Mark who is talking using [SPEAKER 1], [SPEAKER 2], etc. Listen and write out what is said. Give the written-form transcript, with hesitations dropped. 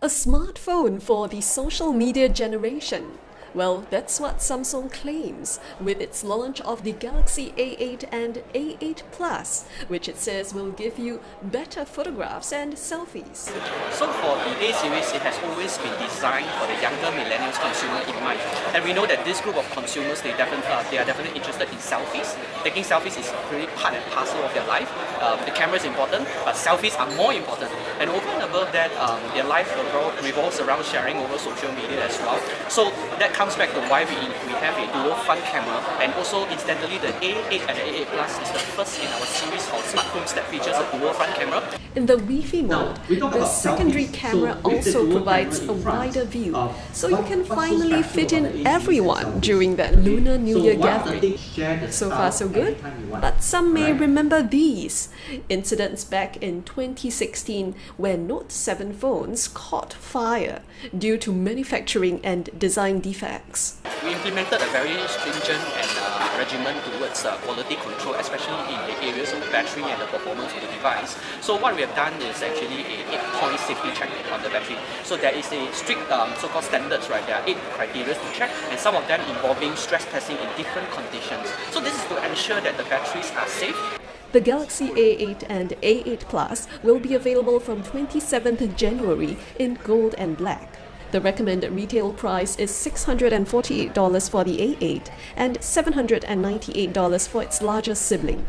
[SPEAKER 1] A smartphone for the social media generation. Well, that's what Samsung claims with its launch of the Galaxy A8 and A8 Plus, which it says will give you better photographs and selfies.
[SPEAKER 2] So for the A series, it has always been designed for the younger millennials consumer in mind. And we know that this group of consumers, they are definitely interested in selfies. Taking selfies is really part and parcel of their life. The camera is important, but selfies are more important. And over and above that, their life revolves around sharing over social media as well. So that comes back to why we have a dual front camera, and also incidentally the A8 and the A8 Plus is the first in our series of smartphones that features a dual front camera.
[SPEAKER 1] In the Wi-Fi mode, the secondary camera also provides a wider view, so you can finally fit in everyone during that Lunar New Year gathering. So far so good, but some may remember these incidents back in 2016 where Note 7 phones caught fire due to manufacturing and design defects.
[SPEAKER 2] We implemented a very stringent and regimen towards quality control, especially in the areas of the battery and the performance of the device. So what we have done is actually a 8-point safety check on the battery. So there is a strict so-called standards, right? There are 8 criteria to check, and some of them involving stress testing in different conditions. So this is to ensure that the batteries are safe.
[SPEAKER 1] The Galaxy A8 and A8 Plus will be available from 27th January in gold and black. The recommended retail price is $648 for the A8 and $798 for its larger sibling.